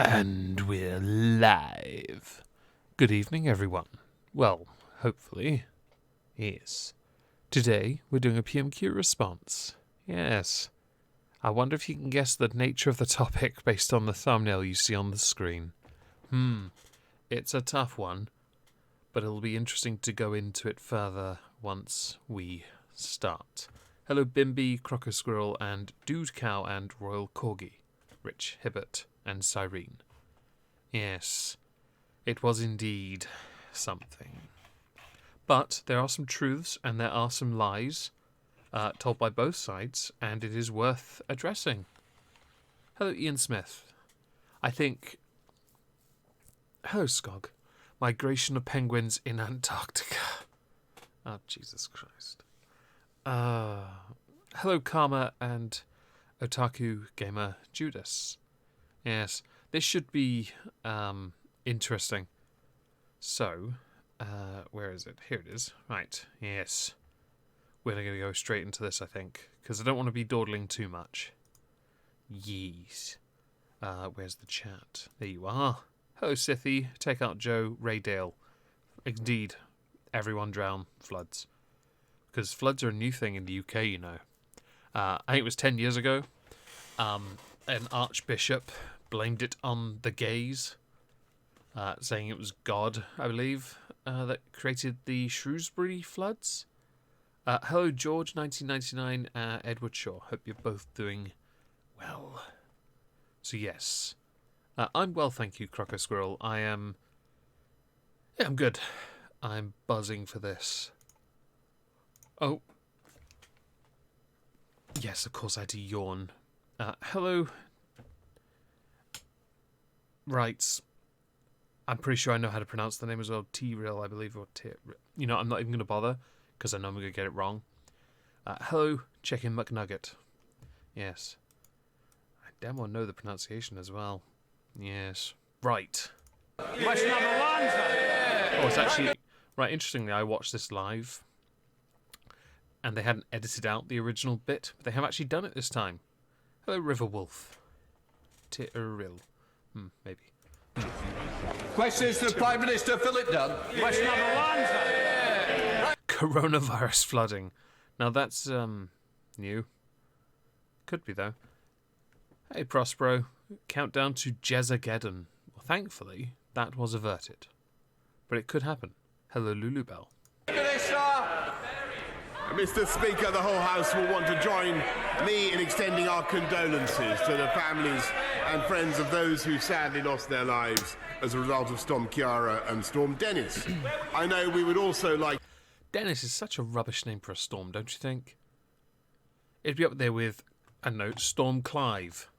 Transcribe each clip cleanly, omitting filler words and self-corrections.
And we're live. Good evening, everyone. Well, hopefully. Yes. Today, we're doing a PMQ response. Yes. I wonder if you can guess the nature of the topic based on the thumbnail you see on the screen. It's a tough one, but it'll be interesting to go into it further once we start. Hello, Bimby, Crocker Squirrel, and Dude Cow, and Royal Corgi, Rich Hibbert, and Cyrene. Yes, it was indeed something. But there are some truths and there are some lies told by both sides, and it is worth addressing. Hello, Ian Smith. I think... Hello, Skog. Migration of penguins in Antarctica. Oh, Jesus Christ. Hello, Karma and Otaku Gamer Judas. Yes, this should be interesting. So, where is it? Here it is. Right, yes. We're going to go straight into this, I think, because I don't want to be dawdling too much. Yes. Where's the chat? There you are. Hello, Sithy. Take out Joe. Raydale. Indeed, everyone drown. Floods. Because floods are a new thing in the UK, you know. I think it was 10 years ago. An archbishop blamed it on the gays, saying it was God, I believe, that created the Shrewsbury floods. Hello, George, 1999, Edward Shaw. Hope you're both doing well. So, yes. I'm well, thank you, Crocker Squirrel. I'm good. I'm buzzing for this. Oh. Yes, of course I had to yawn. Hello. Right. I'm pretty sure I know how to pronounce the name as well. T-Real, I believe, or T. You know, I'm not even going to bother, because I know I'm going to get it wrong. Hello, Chicken McNugget. Yes. I damn well know the pronunciation as well. Yes. Right. Question number one, sir. Oh, it's actually... Right, interestingly, I watched this live, and they hadn't edited out the original bit, but they have actually done it this time. Hello, Riverwolf. T-Real. Maybe. Questions to the Prime Minister, Philip Dunn. Question number one, sir. Coronavirus flooding. Now that's, new. Could be, though. Hey, Prospero. Countdown to Jezzageddon. Well, thankfully, that was averted. But it could happen. Hello, Lulubell. Minister. Mr. Speaker, the whole House will want to join me in extending our condolences to the families and friends of those who sadly lost their lives as a result of Storm Ciara and Storm Dennis. I know we would also like... Dennis is such a rubbish name for a storm, don't you think? It'd be up there with, I don't know, Storm Clive,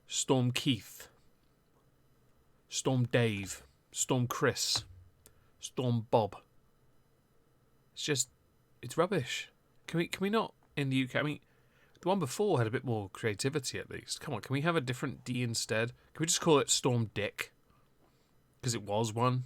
Storm Keith, Storm Dave, Storm Chris, Storm Bob. It's just... It's rubbish. Can we not, in the UK, I mean, the one before had a bit more creativity at least. Come on, can we have a different D instead? Can we just call it Storm Dick? Because it was one.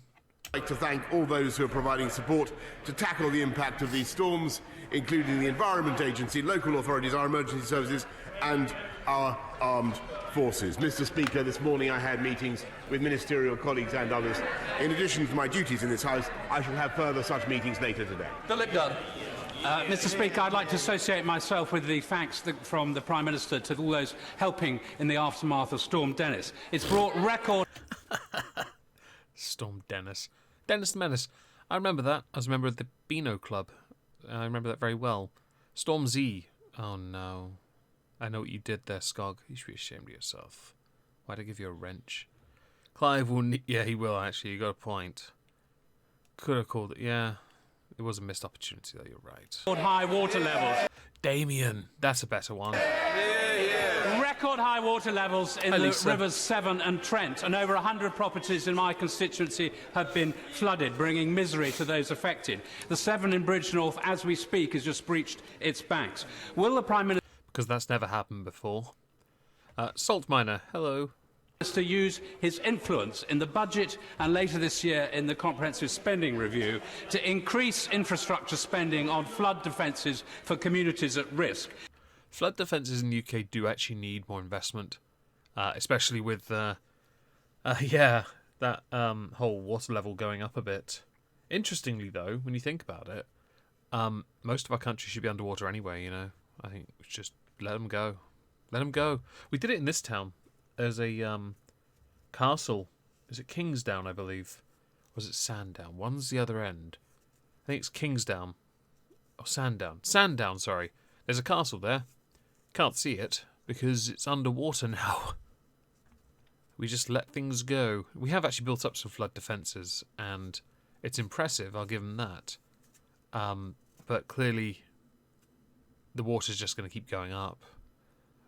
I'd like to thank all those who are providing support to tackle the impact of these storms, including the Environment Agency, local authorities, our emergency services, and our armed forces. Mr. Speaker, this morning I had meetings with ministerial colleagues and others. In addition to my duties in this House, I shall have further such meetings later today. Philip Dunn. Mr. Speaker, I'd like to associate myself with the thanks from the Prime Minister to all those helping in the aftermath of Storm Dennis. It's brought record... Storm Dennis. Dennis the Menace. I remember that. I was a member of the Beano Club. I remember that very well. Storm Z. Oh, no. I know what you did there, Skog. You should be ashamed of yourself. Why'd I give you a wrench? Clive will... Yeah, he will, actually. You got a point. Could have called it... Yeah. It was a missed opportunity, though. You're right. high water levels. Damien. That's a better one. Record high water levels in Hi, the Lisa. rivers Severn and Trent, and over 100 properties in my constituency have been flooded, bringing misery to those affected. The Severn in Bridgnorth, as we speak, has just breached its banks. Will the Prime Minister... Because that's never happened before. Salt Miner. Hello. To use his influence in the budget and later this year in the comprehensive spending review to increase infrastructure spending on flood defences for communities at risk. Flood defences in the UK do actually need more investment, especially with Yeah, that whole water level going up a bit. Interestingly, though, when you think about it, most of our country should be underwater anyway, you know. I think we should just let them go. Let them go. We did it in this town. There's a castle. Is it Kingsdown, I believe? Or is it Sandown? One's the other end. I think it's Kingsdown. Or Sandown. Sandown, sorry. There's a castle there. Can't see it because it's underwater now. We just let things go. We have actually built up some flood defences, and it's impressive, I'll give them that. But clearly, the water's just going to keep going up.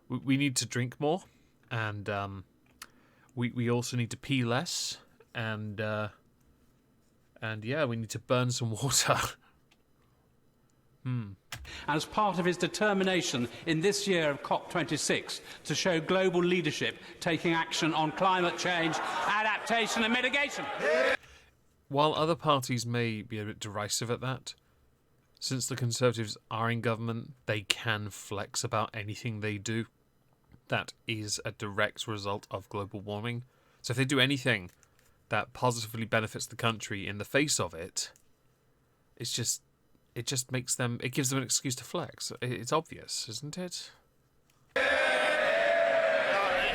We need to drink more, and we also need to pee less, and yeah, we need to burn some water. As part of his determination in this year of COP26 to show global leadership taking action on climate change, adaptation and mitigation. While other parties may be a bit derisive at that, since the Conservatives are in government, they can flex about anything they do. That is a direct result of global warming. So if they do anything that positively benefits the country in the face of it, it just makes them, it gives them an excuse to flex. It's obvious, isn't it?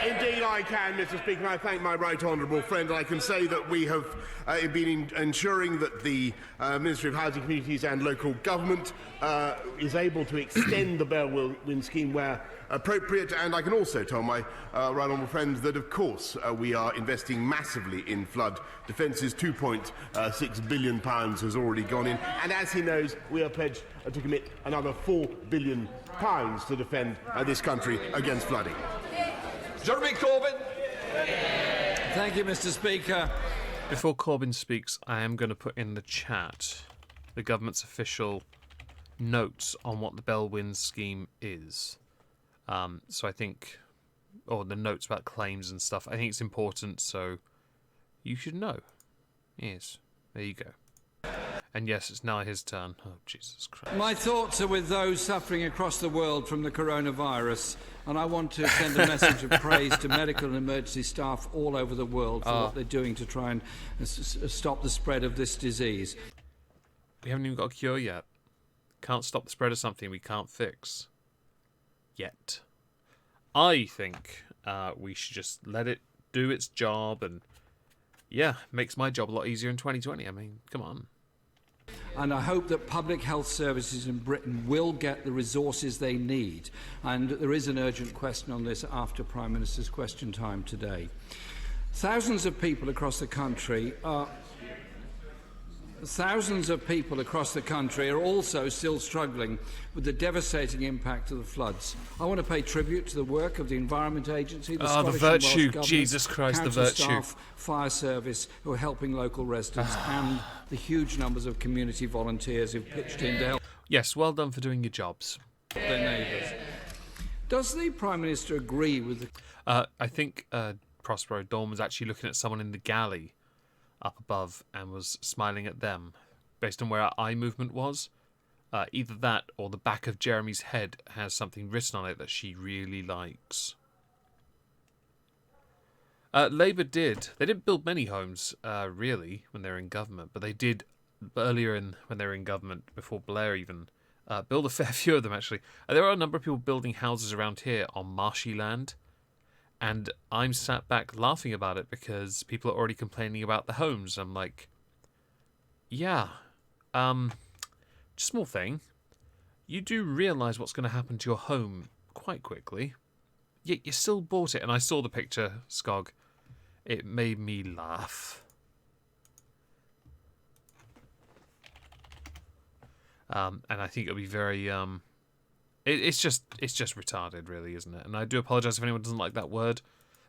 Indeed I can, Mr. Speaker. I thank my right honourable friend. I can say that we have been ensuring that the Ministry of Housing, Communities and Local Government is able to extend the Bellwin scheme where appropriate, and I can also tell my right honourable friend that, of course, we are investing massively in flood defences. £2.6 billion has already gone in, and as he knows, we are pledged to commit another £4 billion to defend this country against flooding. Jeremy Corbyn. Thank you, Mr. Speaker. Before Corbyn speaks, I am going to put in the chat the government's official notes on what the Bellwin scheme is. So I think, or the notes about claims and stuff, I think it's important, so you should know. Yes, there you go. And yes, it's now his turn. Oh, Jesus Christ. My thoughts are with those suffering across the world from the coronavirus, and I want to send a message of praise to medical and emergency staff all over the world for what they're doing to try and stop the spread of this disease. We haven't even got a cure yet. Can't stop the spread of something we can't fix. Yet. I think we should just let it do its job, and yeah, makes my job a lot easier in 2020. I mean, come on. And I hope that public health services in Britain will get the resources they need. And there is an urgent question on this after Prime Minister's question time today. Thousands of people across the country are also still struggling with the devastating impact of the floods. I want to pay tribute to the work of the Environment Agency, the Scottish the virtue, and Welsh governments, Jesus Christ, the council virtue. staff, fire service who are helping local residents, and the huge numbers of community volunteers who've pitched in to help Yes, well done for doing your jobs. their neighbours. Does the Prime Minister agree with the I think Prospero Dawn was actually looking at someone in the galley up above and was smiling at them, based on where our eye movement was. Either that or the back of Jeremy's head has something written on it that she really likes. Labour did. They didn't build many homes, really, when they were in government, but they did earlier when they were in government, before Blair even, build a fair few of them, actually. There are a number of people building houses around here on marshy land, and I'm sat back laughing about it because people are already complaining about the homes. I'm like, yeah, small thing. You do realise what's going to happen to your home quite quickly. Yet you still bought it. And I saw the picture, Skog. It made me laugh. And I think it'll be very... It's just retarded, really, isn't it? And I do apologise if anyone doesn't like that word.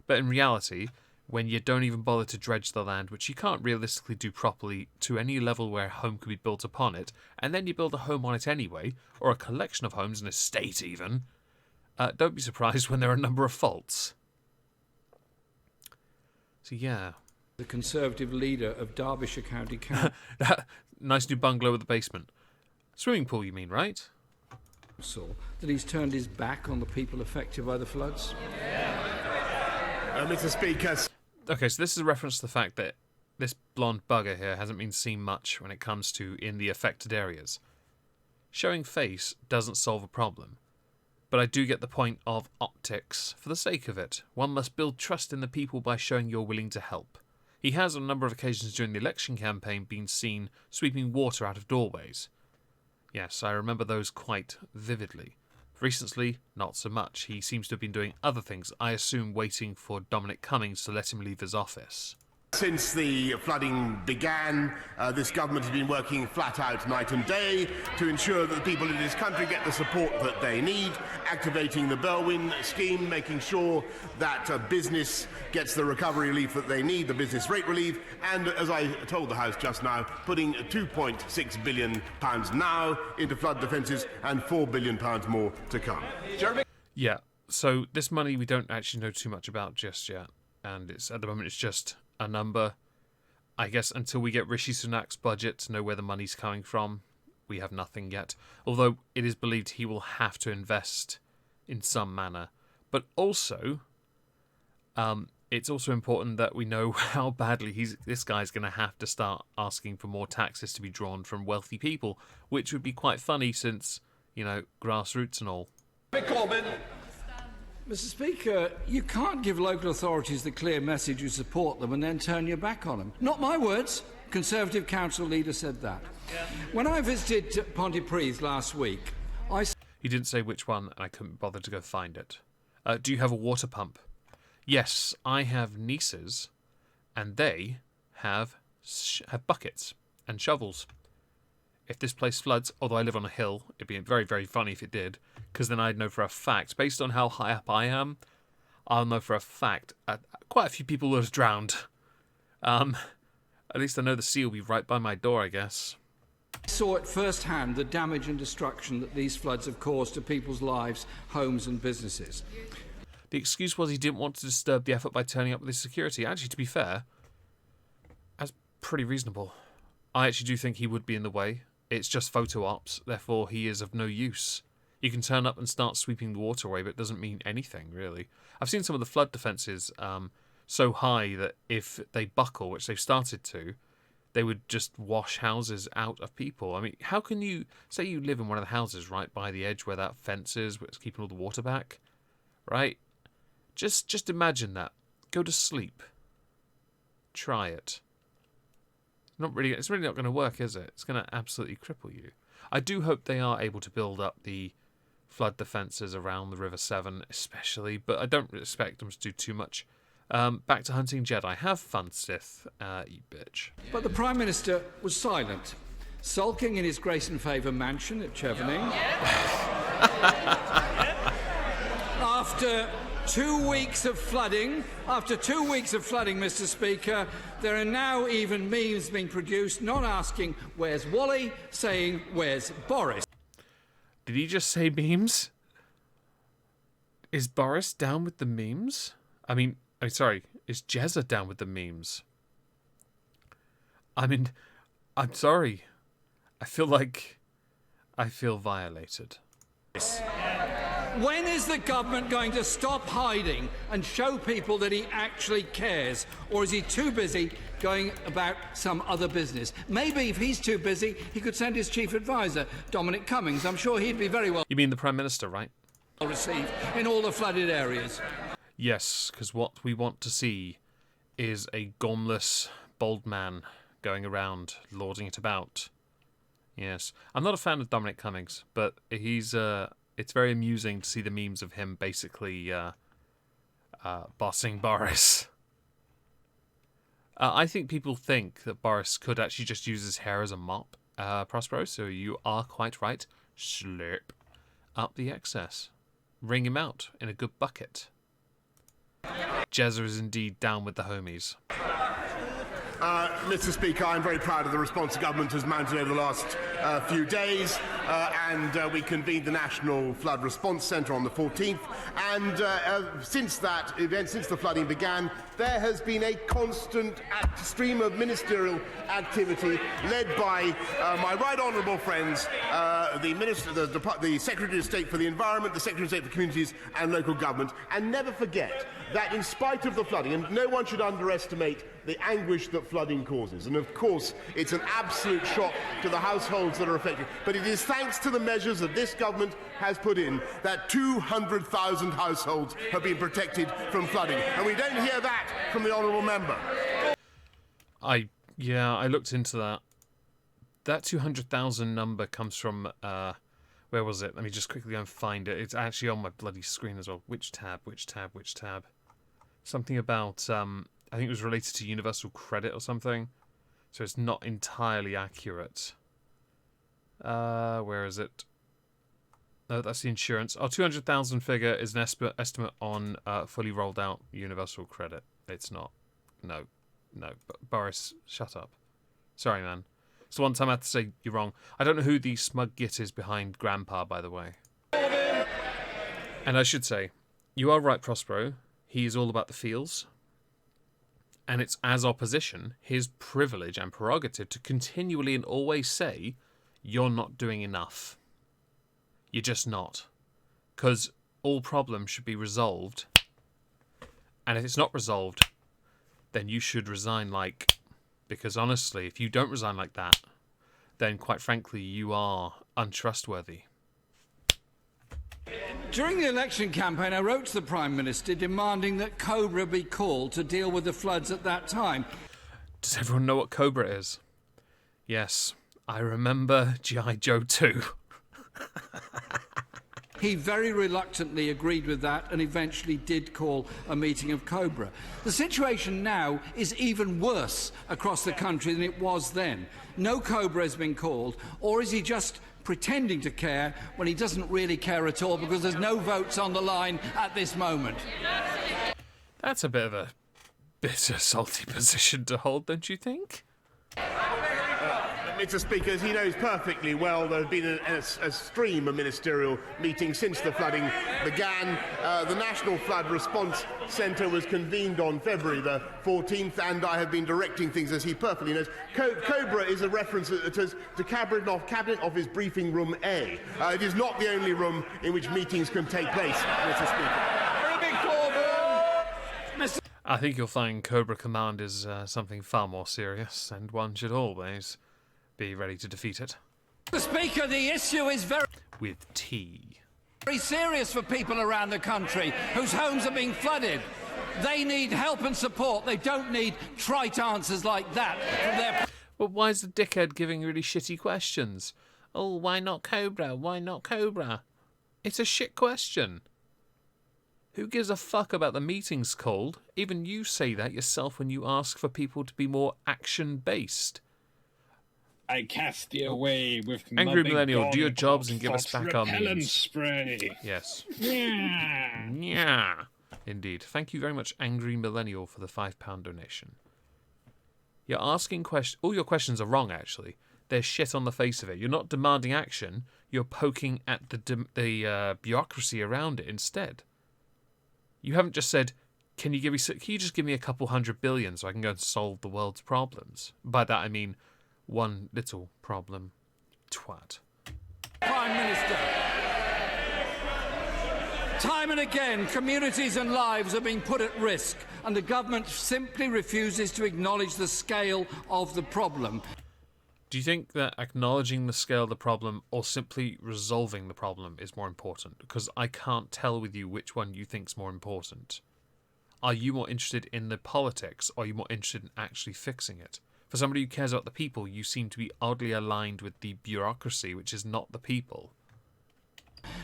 But in reality, when you don't even bother to dredge the land, which you can't realistically do properly to any level where a home could be built upon it, and then you build a home on it anyway, or a collection of homes, an estate even, don't be surprised when there are a number of faults. So yeah. the Conservative leader of Derbyshire County Council Nice new bungalow with a basement. Swimming pool, you mean, right? that he's turned his back on the people affected by the floods? Mr. Speaker. Okay, so this is a reference to the fact that this blonde bugger here hasn't been seen much when it comes to in the affected areas. Showing face doesn't solve a problem, but I do get the point of optics for the sake of it. One must build trust in the people by showing you're willing to help. He has on a number of occasions during the election campaign been seen sweeping water out of doorways. Yes, I remember those quite vividly. Recently, not so much. He seems to have been doing other things, I assume waiting for Dominic Cummings to let him leave his office. Since the flooding began, this government has been working flat out night and day to ensure that the people in this country get the support that they need, activating the Berwyn scheme, making sure that business gets the recovery relief that they need, the business rate relief, and, as I told the House just now, putting £2.6 billion now into flood defences and £4 billion more to come. Yeah, so this money we don't actually know too much about just yet, and at the moment it's just a number. I guess until we get Rishi Sunak's budget to know where the money's coming from, we have nothing yet. Although it is believed he will have to invest in some manner. But also, it's also important that we know how badly this guy's going to have to start asking for more taxes to be drawn from wealthy people, which would be quite funny since, you know, grassroots and all. Mr. Speaker, you can't give local authorities the clear message you support them and then turn your back on them. Not my words. Conservative council leader said that. Yeah. When I visited Pontypridd last week, He didn't say which one, and I couldn't bother to go find it. Do you have a water pump? Yes, I have nieces, and they have buckets and shovels. If this place floods, although I live on a hill, it'd be very, very funny if it did, because then I'd know for a fact, based on how high up I am, I'll know for a fact quite a few people would have drowned. At least I know the sea will be right by my door, I guess. I saw at first hand the damage and destruction that these floods have caused to people's lives, homes and businesses. The excuse was he didn't want to disturb the effort by turning up with his security. Actually, to be fair, that's pretty reasonable. I actually do think he would be in the way. It's just photo ops, therefore he is of no use. You can turn up and start sweeping the water away, but it doesn't mean anything, really. I've seen some of the flood defences so high that if they buckle, which they've started to, they would just wash houses out of people. I mean, how can you... Say you live in one of the houses right by the edge where that fence is, where it's keeping all the water back, right? Just imagine that. Go to sleep. Try it. It's really not going to work, is it? It's going to absolutely cripple you. I do hope they are able to build up the flood defences around the River Severn, especially, but I don't expect them to do too much. Back to hunting Jedi. Have fun, Sith, you bitch. But the Prime Minister was silent, sulking in his Grace and Favour mansion at Chevening. After 2 weeks of flooding, Mr. Speaker, there are now even memes being produced, not asking, where's Wally, saying, where's Boris? Did he just say memes? Is Boris down with the memes? I'm sorry, is Jezza down with the memes? I'm sorry. I feel violated. When is the government going to stop hiding and show people that he actually cares? Or is he too busy going about some other business? Maybe if he's too busy, he could send his chief advisor, Dominic Cummings. I'm sure he'd be very well... You mean the Prime Minister, right? ...received in all the flooded areas. Yes, because what we want to see is a gormless, bald man going around, lording it about. Yes. I'm not a fan of Dominic Cummings, but he's... It's very amusing to see the memes of him basically bossing Boris. I think people think that Boris could actually just use his hair as a mop, Prospero, so you are quite right. Slurp up the excess. Wring him out in a good bucket. Jezza is indeed down with the homies. Mr. Speaker, I'm very proud of the response the government has mounted over the last few days. and we convened the National Flood Response Centre on the 14th. And since that event, since the flooding began, there has been a constant stream of ministerial activity led by my right honourable friends, the Secretary of State for the Environment, the Secretary of State for Communities and Local Government. And never forget that in spite of the flooding, and no one should underestimate the anguish that flooding causes. And of course, it's an absolute shock to the households that are affected. But it is thanks to the measures that this government has put in that 200,000 households have been protected from flooding. And we don't hear that from the honourable member. I looked into that. That 200,000 number comes from, where was it? Let me just quickly go and find it. It's actually on my bloody screen as well. Which tab? Something about, I think it was related to universal credit or something. So it's not entirely accurate. Where is it? No, that's the insurance. 200,000 figure is an estimate on fully rolled out universal credit. It's not. No. Boris, shut up. Sorry, man. It's the one time I have to say you're wrong. I don't know who the smug git is behind Grandpa, by the way. And I should say, you are right, Prospero. He is all about the feels. And it's, as opposition, his privilege and prerogative to continually and always say, you're not doing enough. You're just not. Because all problems should be resolved. And if it's not resolved, then you should resign because honestly, if you don't resign like that, then quite frankly, you are untrustworthy. During the election campaign, I wrote to the Prime Minister demanding that Cobra be called to deal with the floods at that time. Does everyone know what Cobra is? Yes, I remember G.I. Joe 2. He very reluctantly agreed with that and eventually did call a meeting of Cobra. The situation now is even worse across the country than it was then. No Cobra has been called, or is he just pretending to care when he doesn't really care at all because there's no votes on the line at this moment? That's a bit of a bitter, salty position to hold, don't you think? Mr. Speaker, as he knows perfectly well, there have been a stream of ministerial meetings since the flooding began. The National Flood Response Centre was convened on February the 14th, and I have been directing things, as he perfectly knows. Cobra is a reference to Cabinet Office Briefing Room A. It is not the only room in which meetings can take place, Mr. Speaker. I think you'll find Cobra Command is something far more serious, and one should always be ready to defeat it. Mr. Speaker, the issue is very serious for people around the country whose homes are being flooded. They need help and support. They don't need trite answers like that from their... Well, why is the dickhead giving really shitty questions? Oh, why not Cobra? Why not Cobra? It's a shit question. Who gives a fuck about the meetings called? Even you say that yourself when you ask for people to be more action-based. I cast you away with Angry my Millennial, big do your gun jobs and of give us back our repellent means. spray. Yes. Yeah. Yeah. Indeed. Thank you very much, Angry Millennial, for the £5 donation. You're asking questions. All your questions are wrong, actually. They're shit on the face of it. You're not demanding action. You're poking at the bureaucracy around it instead. You haven't just said, can you just give me a couple $100 billion so I can go and solve the world's problems? By that I mean one little problem. Twat. Prime Minister. Time and again, communities and lives are being put at risk, and the government simply refuses to acknowledge the scale of the problem. Do you think that acknowledging the scale of the problem or simply resolving the problem is more important? Because I can't tell with you which one you think's more important. Are you more interested in the politics, or are you more interested in actually fixing it? For somebody who cares about the people, you seem to be oddly aligned with the bureaucracy, which is not the people.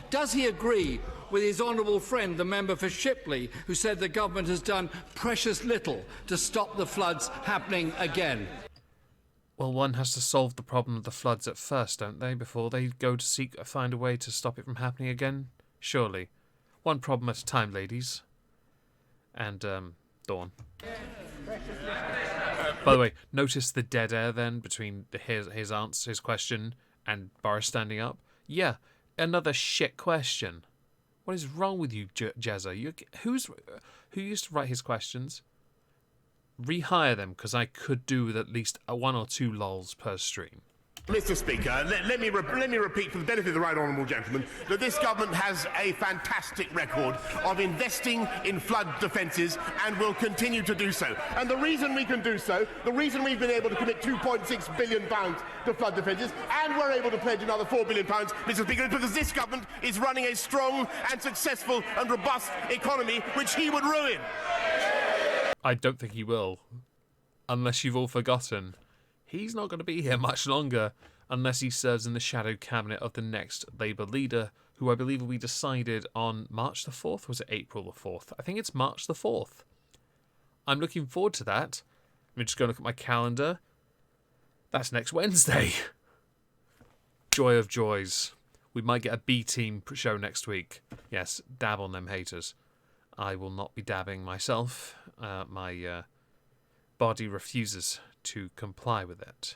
Does he agree with his honourable friend, the member for Shipley, who said the government has done precious little to stop the floods happening again? Well, one has to solve the problem of the floods at first, don't they, before they go to find a way to stop it from happening again? Surely. One problem at a time, ladies. And, Dawn. By the way, notice the dead air then between his question and Boris standing up? Yeah, another shit question. What is wrong with you, Jezza? Who used to write his questions? Rehire them, because I could do with at least 1 or 2 lols per stream. Mr. Speaker, let me repeat for the benefit of the right honourable gentleman that this government has a fantastic record of investing in flood defences and will continue to do so. And the reason we can do so, the reason we've been able to commit £2.6 billion to flood defences and we're able to pledge another £4 billion, Mr. Speaker, is because this government is running a strong and successful and robust economy which he would ruin. I don't think he will. Unless you've all forgotten. He's not going to be here much longer unless he serves in the shadow cabinet of the next Labour leader, who I believe will be decided on March the 4th. Was it April the 4th? I think it's March the 4th. I'm looking forward to that. I'm just going to look at my calendar. That's next Wednesday. Joy of joys. We might get a B-team show next week. Yes, dab on them haters. I will not be dabbing myself. My body refuses to comply with it.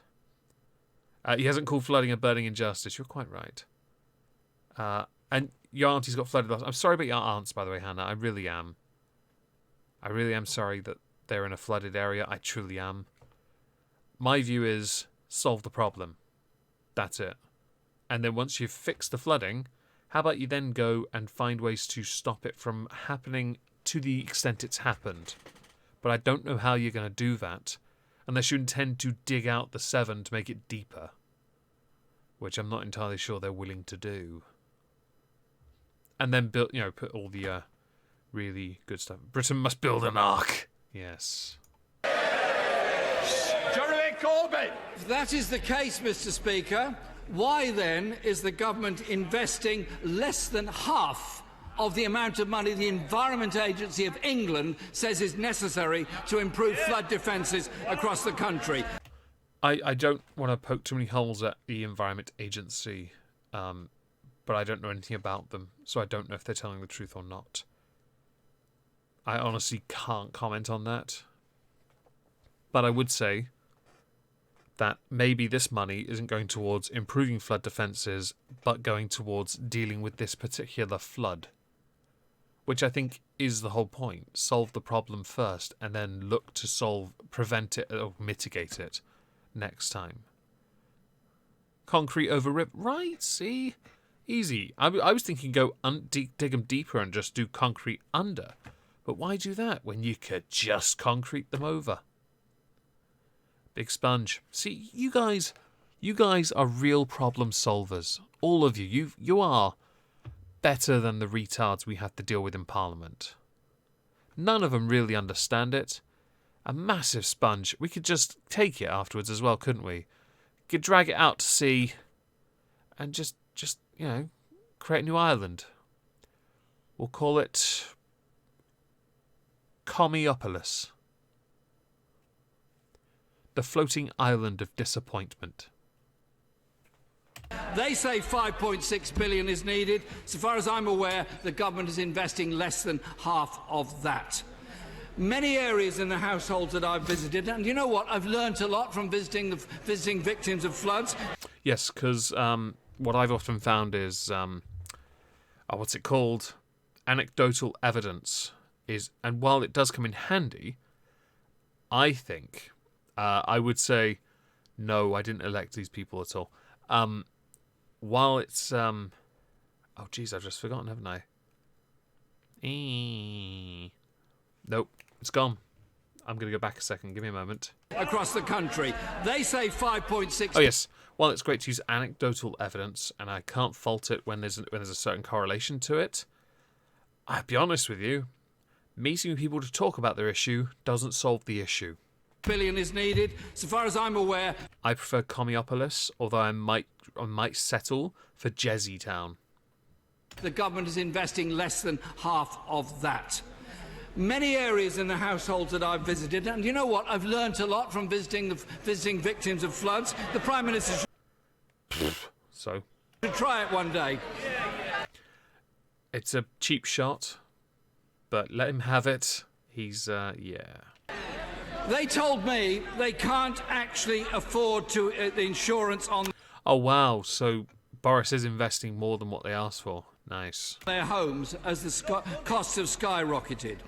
He hasn't called flooding a burning injustice. You're quite right. And your auntie's got flooded last. I'm sorry about your aunts, by the way, Hannah. I really am. I really am sorry that they're in a flooded area. I truly am. My view is solve the problem. That's it. And then once you've fixed the flooding, how about you then go and find ways to stop it from happening to the extent it's happened? But I don't know how you're going to do that unless you intend to dig out the Severn to make it deeper, which I'm not entirely sure they're willing to do. And then build, put all the really good stuff. Britain must build an ark. Yes. Jeremy Corbyn! If that is the case, Mr. Speaker, why then is the government investing less than half of the amount of money the Environment Agency of England says is necessary to improve flood defences across the country? I don't want to poke too many holes at the Environment Agency, but I don't know anything about them, so I don't know if they're telling the truth or not. I honestly can't comment on that. But I would say that maybe this money isn't going towards improving flood defences, but going towards dealing with this particular flood. Which I think is the whole point. Solve the problem first and then look to prevent it or mitigate it next time. Concrete over rip. Right, see? Easy. I was thinking go dig them deeper and just do concrete under. But why do that when you could just concrete them over? Big sponge. See, you guys are real problem solvers. All of you. You are better than the retards we have to deal with in Parliament. None of them really understand it. A massive sponge. We could just take it afterwards as well, couldn't we? Could drag it out to sea and just create a new island. We'll call it Commiopolis. The floating island of disappointment. They say £5.6 billion is needed. So far as I'm aware, the government is investing less than half of that. Many areas in the households that I've visited, and you know what? I've learnt a lot from visiting victims of floods. Yes, because what I've often found is, what's it called? Anecdotal evidence is, and while it does come in handy, I think, I would say, no, I didn't elect these people at all. While it's, oh geez, I've just forgotten, haven't I? Nope, it's gone. I'm going to go back a second. Give me a moment. Across the country. They say 5.6... Oh, yes. While it's great to use anecdotal evidence, and I can't fault it when there's a certain correlation to it, I'll be honest with you, meeting people to talk about their issue doesn't solve the issue. Billion is needed. So far as I'm aware... I prefer Commiopolis, although I might settle for Jezzy Town. The government is investing less than half of that. Many areas in the households that I've visited, and you know what? I've learnt a lot from visiting victims of floods. The Prime Minister So? should try it one day. It's a cheap shot, but let him have it. He's, yeah. They told me they can't actually afford the insurance on... Oh, wow. So Boris is investing more than what they asked for. Nice. Their homes as the costs have skyrocketed.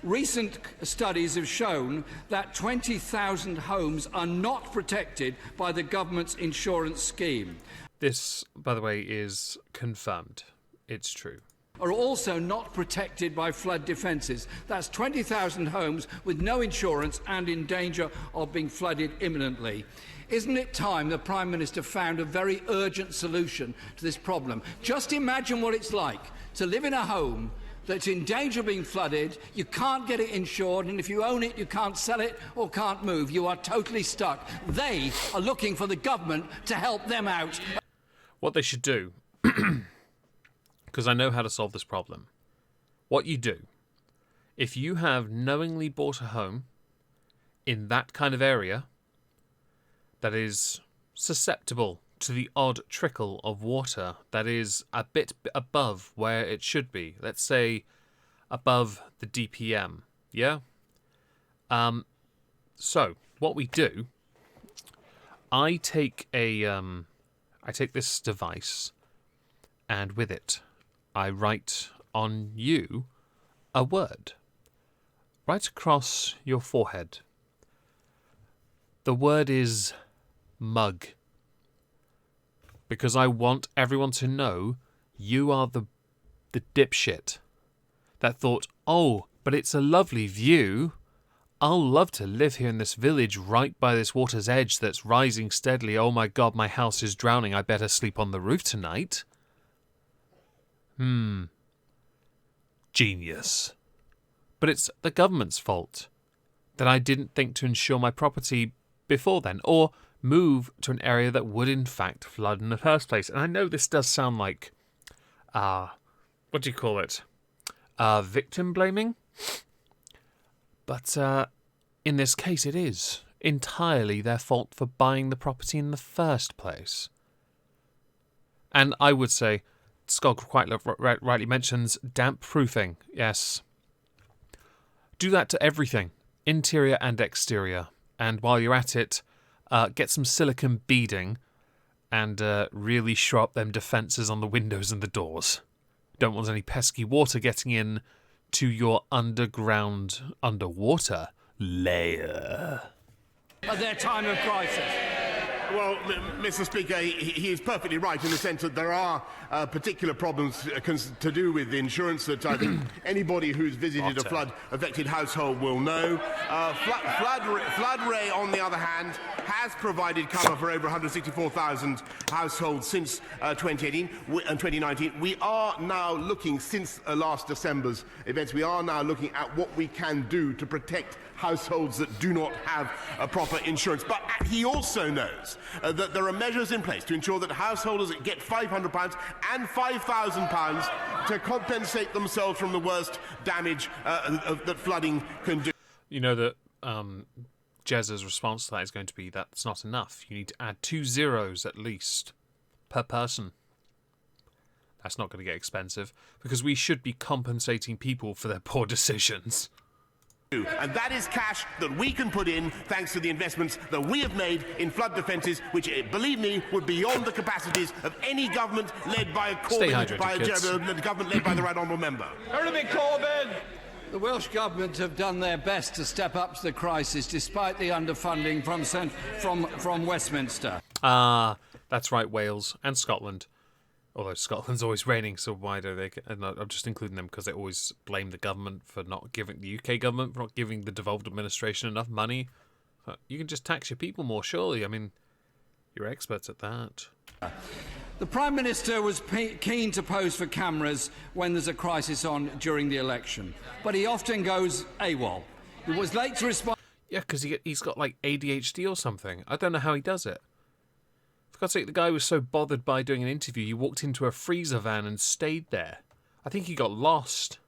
Recent studies have shown that 20,000 homes are not protected by the government's insurance scheme. This, by the way, is confirmed. It's true. Are also not protected by flood defences. That's 20,000 homes with no insurance and in danger of being flooded imminently. Isn't it time the Prime Minister found a very urgent solution to this problem? Just imagine what it's like to live in a home that's in danger of being flooded, you can't get it insured, and if you own it, you can't sell it or can't move. You are totally stuck. They are looking for the government to help them out. What they should do, because I know how to solve this problem. What you do, if you have knowingly bought a home in that kind of area that is susceptible to the odd trickle of water that is a bit above where it should be, let's say above the DPM, yeah? So, what we do, I take this device, and with it, I write on you a word. Right across your forehead. The word is mug. Because I want everyone to know you are the dipshit that thought, oh, but it's a lovely view. I'll love to live here in this village right by this water's edge that's rising steadily. Oh my God, my house is drowning. I better sleep on the roof tonight. Genius. But it's the government's fault that I didn't think to insure my property before then, or move to an area that would in fact flood in the first place. And I know this does sound like, what do you call it? Victim blaming? But in this case it is entirely their fault for buying the property in the first place. And I would say, Scott quite rightly mentions damp proofing. Yes. Do that to everything, interior and exterior. And while you're at it, get some silicone beading and really shore up them defences on the windows and the doors. Don't want any pesky water getting in to your underwater layer. At their time of crisis. Well, Mr. Speaker, he is perfectly right in the sense that there are particular problems to do with the insurance that I think anybody who's visited a flood-affected household will know. Flood Ray, on the other hand, has provided cover for over 164,000 households since 2018 and 2019. We are now looking, since last December's events, we are now looking at what we can do to protect households that do not have a proper insurance. But he also knows that there are measures in place to ensure that householders get £500 and £5,000 to compensate themselves from the worst damage that flooding can do. You know that Jez's response to that is going to be, that's not enough. You need to add 2 zeros at least per person. That's not going to get expensive, because we should be compensating people for their poor decisions. And that is cash that we can put in thanks to the investments that we have made in flood defences, which, believe me, would be beyond the capacities of any government led by a government led by the right honourable member. Jeremy Corbyn! The Welsh Government have done their best to step up to the crisis despite the underfunding from Westminster. That's right, Wales and Scotland. Although Scotland's always raining, so why do they... And I'm just including them because they always blame the government for not giving... The UK government for not giving the devolved administration enough money. You can just tax your people more, surely. I mean, you're experts at that. The Prime Minister was keen to pose for cameras when there's a crisis on during the election, but he often goes AWOL. He was late to respond... Yeah, because he's got, like, ADHD or something. I don't know how he does it. For God's sake, the guy was so bothered by doing an interview, he walked into a freezer van and stayed there. I think he got lost.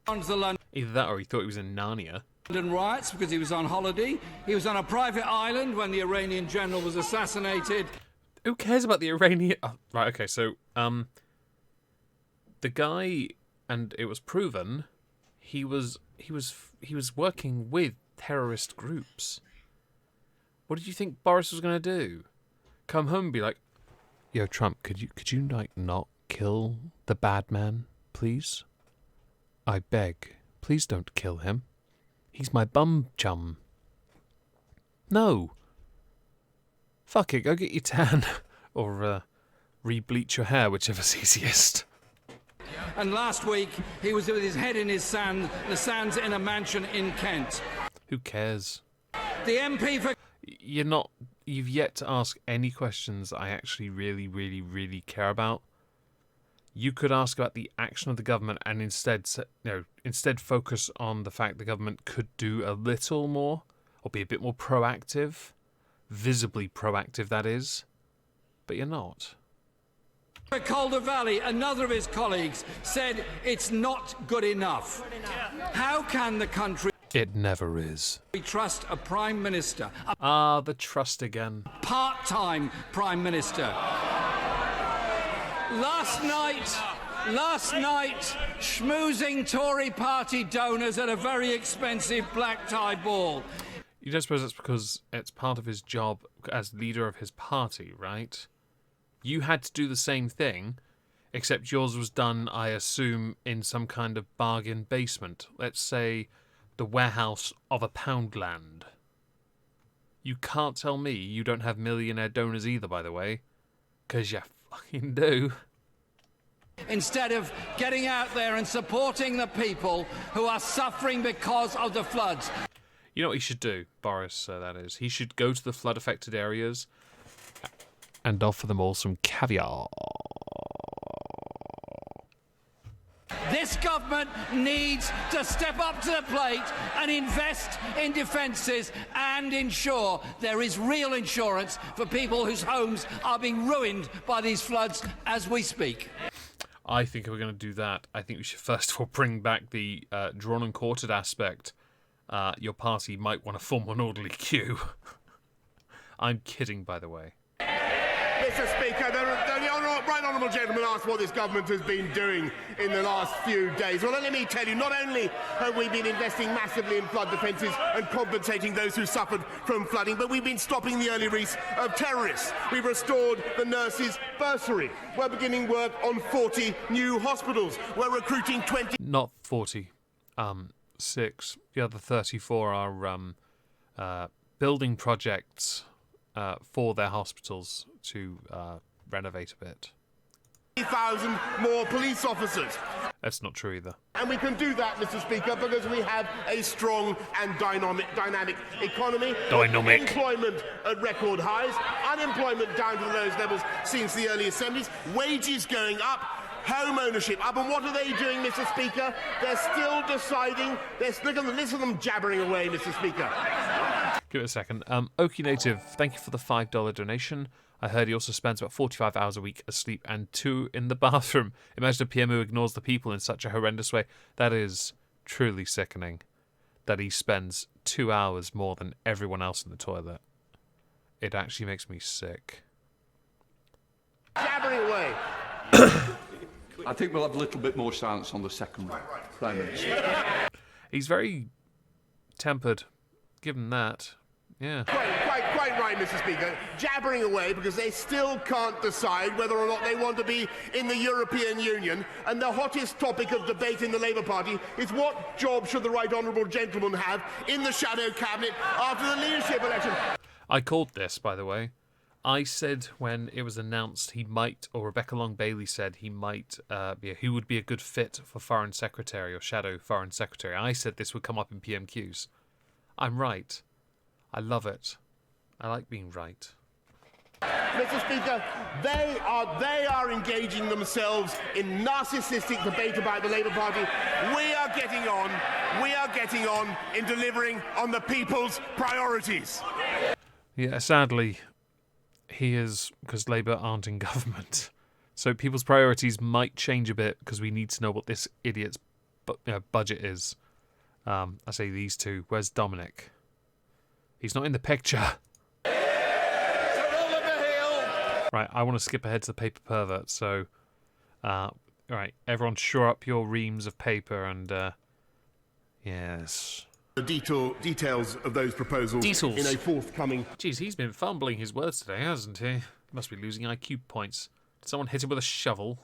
Either that or he thought he was in Narnia. London riots because he was on holiday. He was on a private island when the Iranian general was assassinated. Who cares about the Iranian... Oh, right, okay, so, the guy, and it was proven, he was working with terrorist groups. What did you think Boris was going to do? Come home and be like, Yo, Trump, could you like not kill the bad man, please? I beg, please don't kill him. He's my bum chum. No. Fuck it, go get your tan. Or re-bleach your hair, whichever's easiest. And last week, he was with his head in the sands in a mansion in Kent. Who cares? The MP for... You've yet to ask any questions I actually really, really, really care about. You could ask about the action of the government and instead focus on the fact the government could do a little more, or be a bit more proactive. Visibly proactive, that is. But you're not. Calder Valley, another of his colleagues, said it's not good enough. How can the country... It never is. We trust a Prime Minister, The trust again. part-time Prime Minister. Last night, schmoozing Tory party donors at a very expensive black tie ball. You don't suppose that's because it's part of his job as leader of his party, right? You had to do the same thing, except yours was done, I assume, in some kind of bargain basement. Let's say the warehouse of a Poundland. You can't tell me you don't have millionaire donors either, by the way. 'Cause you fucking do. Instead of getting out there and supporting the people who are suffering because of the floods. You know what he should do, Boris, that is? He should go to the flood-affected areas and offer them all some caviar. This government needs to step up to the plate and invest in defences and ensure there is real insurance for people whose homes are being ruined by these floods as we speak. I think if we're going to do that, I think we should first of all bring back the drawn and quartered aspect. Your party might want to form an orderly queue. I'm kidding, by the way. Mr. Speaker, the right honourable gentleman asked what this government has been doing in the last few days. Well, let me tell you, not only have we been investing massively in flood defences and compensating those who suffered from flooding, but we've been stopping the early release of terrorists. We've restored the nurses' bursary. We're beginning work on 40 new hospitals. We're recruiting 20... Not 40. 6. The other 34 are building projects for their hospitals to renovate a bit. 3,000 more police officers. That's not true either. And we can do that, Mr. Speaker, because we have a strong and dynamic economy. Dynamic. Employment at record highs, unemployment down to the lowest levels since the early assemblies, wages going up, home ownership up. And what are they doing, Mr. Speaker? They're still deciding. Listen to them jabbering away, Mr. Speaker. Give it a second. Okie Native, thank you for the $5 donation. I heard he also spends about 45 hours a week asleep and 2 in the bathroom. Imagine a PM who ignores the people in such a horrendous way. That is truly sickening. That he spends 2 hours more than everyone else in the toilet. It actually makes me sick. Jabbering away. I think we'll have a little bit more silence on the second Prime Minister. He's very tempered. Give him that. Yeah. Quite right, Mr. Speaker. Jabbering away because they still can't decide whether or not they want to be in the European Union. And the hottest topic of debate in the Labour Party is what job should the right honourable gentleman have in the shadow cabinet after the leadership election. I called this, by the way. I said when it was announced he might, or Rebecca Long-Bailey said he might, who would be a good fit for Foreign Secretary or Shadow Foreign Secretary. I said this would come up in PMQs. I'm right. I love it. I like being right. Mr. Speaker, they are engaging themselves in narcissistic debate about the Labour Party. We are getting on in delivering on the people's priorities. Yeah, sadly, he is, because Labour aren't in government. So people's priorities might change a bit because we need to know what this idiot's budget is. I say these two. Where's Dominic? He's not in the picture. Right, I want to skip ahead to the paper pervert, so... right, everyone shore up your reams of paper and... yes... The details of those proposals in a forthcoming... Jeez, he's been fumbling his words today, hasn't he? Must be losing IQ points. Did someone hit him with a shovel?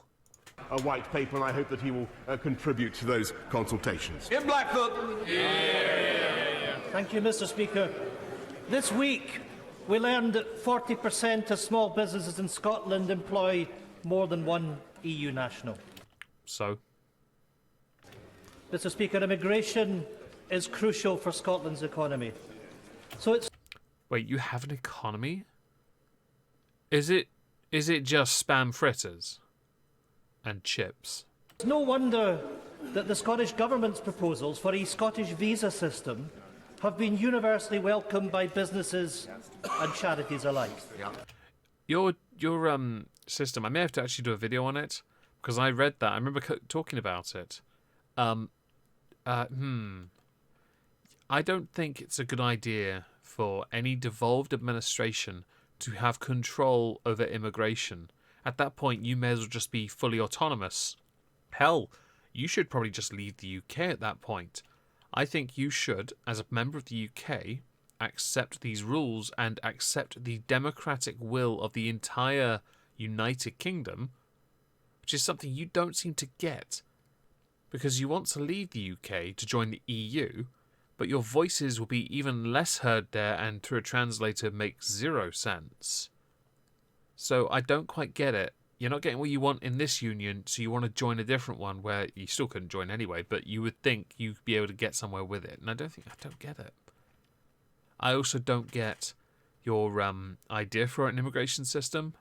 A white paper, and I hope that he will contribute to those consultations. In Blackfoot. Thank you, Mr. Speaker. This week, we learned that 40% of small businesses in Scotland employ more than one EU national. So? Mr. Speaker, immigration is crucial for Scotland's economy. So it's... Wait, you have an economy? Is it just spam fritters? And chips? It's no wonder that the Scottish Government's proposals for a Scottish visa system have been universally welcomed by businesses and charities alike. Your system, I may have to actually do a video on it, because I read that. I remember talking about it. I don't think it's a good idea for any devolved administration to have control over immigration. At that point, you may as well just be fully autonomous. Hell, you should probably just leave the UK at that point. I think you should, as a member of the UK, accept these rules and accept the democratic will of the entire United Kingdom, which is something you don't seem to get. Because you want to leave the UK to join the EU, but your voices will be even less heard there and through a translator makes zero sense. So I don't quite get it. You're not getting what you want in this union, so you want to join a different one where you still couldn't join anyway, but you would think you'd be able to get somewhere with it. And I don't get it. I also don't get your idea for an immigration system,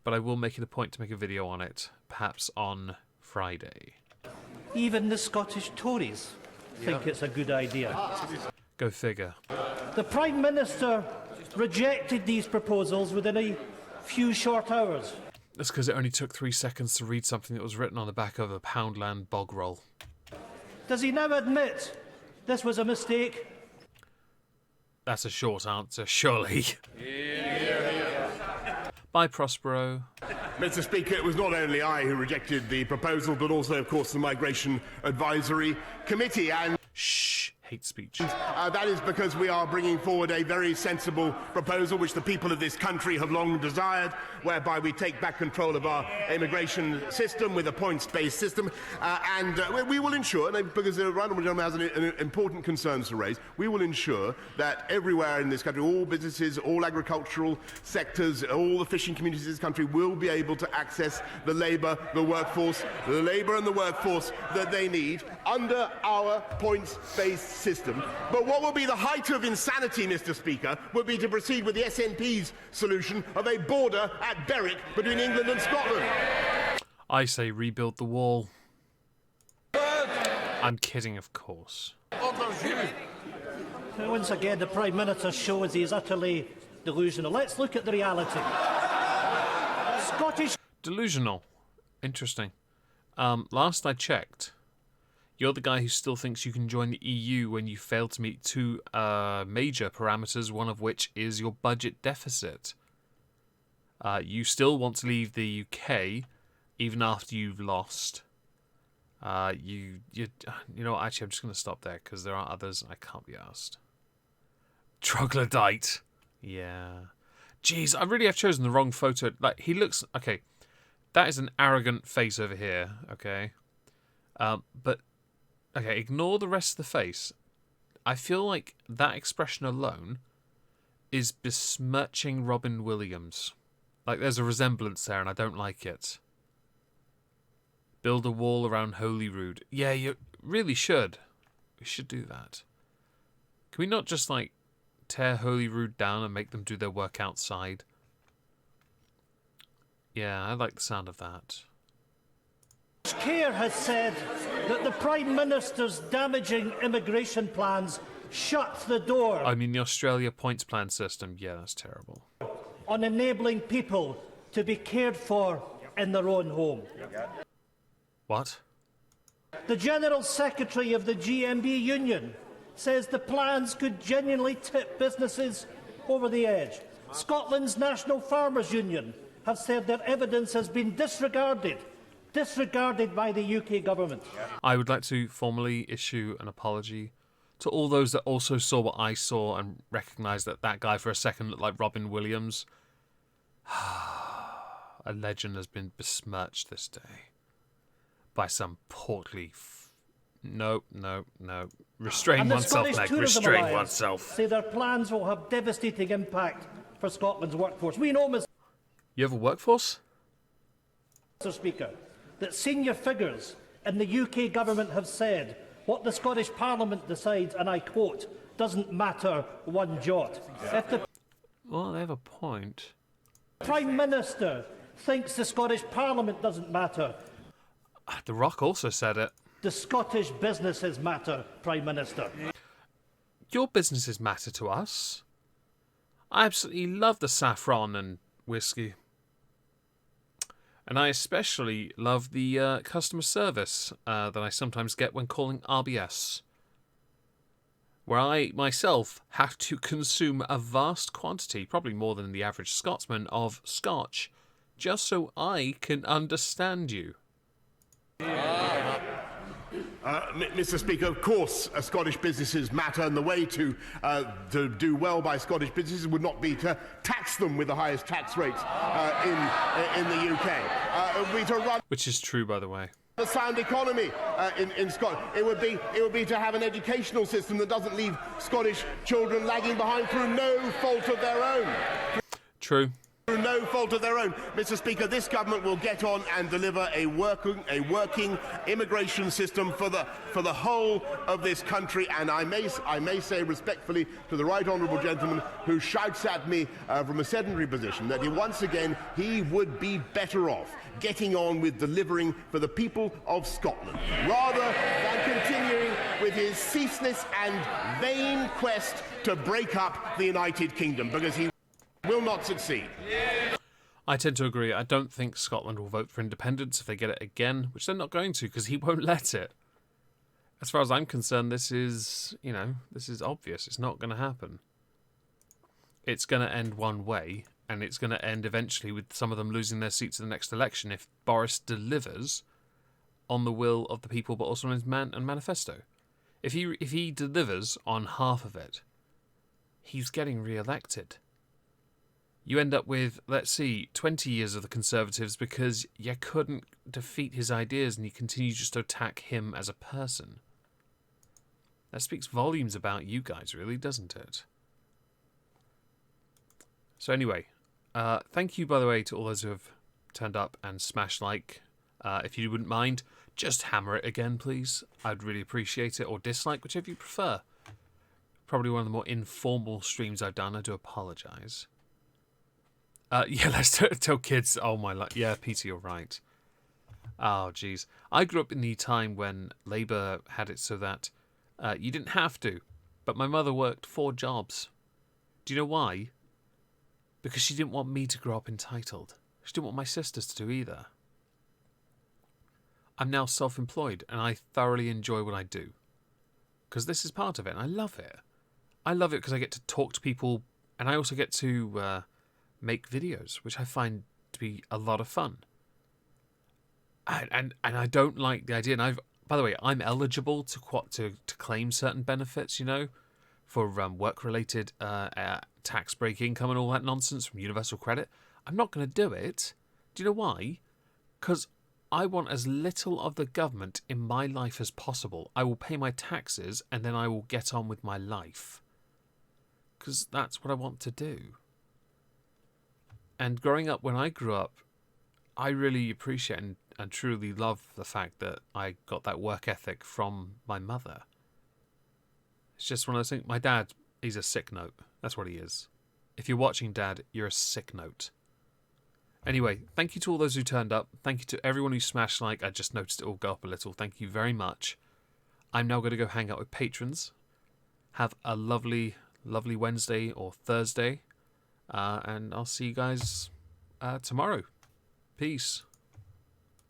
but I will make it a point to make a video on it, perhaps on Friday. Even the Scottish Tories think it's a good idea. Go figure. The Prime Minister rejected these proposals within a few short hours. That's because it only took 3 seconds to read something that was written on the back of a Poundland bog roll. Does he now admit this was a mistake? That's a short answer, surely. Bye, Prospero. Mr. Speaker, it was not only I who rejected the proposal, but also, of course, the Migration Advisory Committee. And Shh, hate speech. that is because we are bringing forward a very sensible proposal which the people of this country have long desired, whereby we take back control of our immigration system with a points-based system, and we will ensure, because the right honourable gentleman has an important concerns to raise, we will ensure that everywhere in this country, all businesses, all agricultural sectors, all the fishing communities in this country will be able to access the labour, the workforce, that they need under our points-based system. But what will be the height of insanity, Mr. Speaker, would be to proceed with the SNP's solution of a border at Berwick between England and Scotland. I say rebuild the wall. I'm kidding, of course. Once again, the Prime Minister shows he is utterly delusional. Let's look at the reality. Scottish... Delusional. Interesting. Last I checked, you're the guy who still thinks you can join the EU when you fail to meet two major parameters, one of which is your budget deficit. You still want to leave the UK even after you've lost. You know what, actually I'm just going to stop there because there are others I can't be asked. Troglodyte. Yeah. Jeez, I really have chosen the wrong photo. Like, he looks... Okay, that is an arrogant face over here, okay? But, okay, ignore the rest of the face. I feel like that expression alone is besmirching Robin Williams. Like, there's a resemblance there and I don't like it. Build a wall around Holyrood. Yeah, you really should. We should do that. Can we not just, like, tear Holyrood down and make them do their work outside? Yeah, I like the sound of that. Care has said that the Prime Minister's damaging immigration plans shut the door I mean, the Australia points plan system. Yeah, that's terrible. on enabling people to be cared for in their own home. What? The General Secretary of the GMB Union says the plans could genuinely tip businesses over the edge. Scotland's National Farmers Union have said their evidence has been disregarded by the UK government. I would like to formally issue an apology to all those that also saw what I saw and recognised that that guy for a second looked like Robin Williams. A legend has been besmirched this day by some portly... No. Restrain And the oneself, Scottish Meg. Tourism Restrain Alliance oneself. say their plans will have devastating impact for Scotland's workforce. We know, Mr. You have a workforce? Speaker, that senior figures in the UK government have said what the Scottish Parliament decides, and I quote, doesn't matter one jot. If the Well, they have a point. Prime Minister thinks the Scottish Parliament doesn't matter, The Rock also said it. the Scottish businesses matter, Prime Minister. Your businesses matter to us. I absolutely love the saffron and whiskey. And I especially love the customer service that I sometimes get when calling RBS, where I myself have to consume a vast quantity, probably more than the average Scotsman, of scotch, just so I can understand you. Mr. Speaker, of course, Scottish businesses matter, and the way to do well by Scottish businesses would not be to tax them with the highest tax rates in the UK. It would be to run Which is true, by the way. a sound economy in Scotland. It would be to have an educational system that doesn't leave Scottish children lagging behind through no fault of their own. True. Through no fault of their own. Mr. Speaker, this government will get on and deliver a working immigration system for the whole of this country, and I may say respectfully to the right honourable gentleman who shouts at me from a sedentary position that once again he would be better off getting on with delivering for the people of Scotland rather than continuing with his ceaseless and vain quest to break up the United Kingdom, because he will not succeed. I tend to agree. I don't think Scotland will vote for independence if they get it again, which they're not going to because he won't let it. As far as I'm concerned, this is obvious. It's not going to happen. It's going to end one way, and it's going to end eventually with some of them losing their seats in the next election if Boris delivers on the will of the people, but also on his manifesto. If he delivers on half of it, he's getting re-elected. You end up with, let's see, 20 years of the Conservatives because you couldn't defeat his ideas and you continue just to attack him as a person. That speaks volumes about you guys, really, doesn't it? So anyway, thank you, by the way, to all those who have turned up and smashed like. If you wouldn't mind, just hammer it again, please. I'd really appreciate it, or dislike, whichever you prefer. Probably one of the more informal streams I've done. I do apologise. Yeah, let's tell kids. Oh my, yeah, Peter, you're right. Oh, jeez. I grew up in the time when Labour had it so that you didn't have to, but my mother worked 4 jobs. Do you know why? Because she didn't want me to grow up entitled. She didn't want my sisters to do either. I'm now self-employed, and I thoroughly enjoy what I do. Because this is part of it, and I love it. I love it because I get to talk to people, and I also get to make videos, which I find to be a lot of fun. And I don't like the idea. And by the way, I'm eligible to claim certain benefits, for work-related tax break income and all that nonsense from Universal Credit. I'm not going to do it. Do you know why? Because I want as little of the government in my life as possible. I will pay my taxes and then I will get on with my life. Because that's what I want to do. And growing up, when I grew up, I really appreciate and truly love the fact that I got that work ethic from my mother. It's just one of those things. My dad, he's a sick note. That's what he is. If you're watching, Dad, you're a sick note. Anyway, thank you to all those who turned up. Thank you to everyone who smashed like. I just noticed it all go up a little. Thank you very much. I'm now going to go hang out with patrons. Have a lovely, lovely Wednesday or Thursday. And I'll see you guys tomorrow. Peace.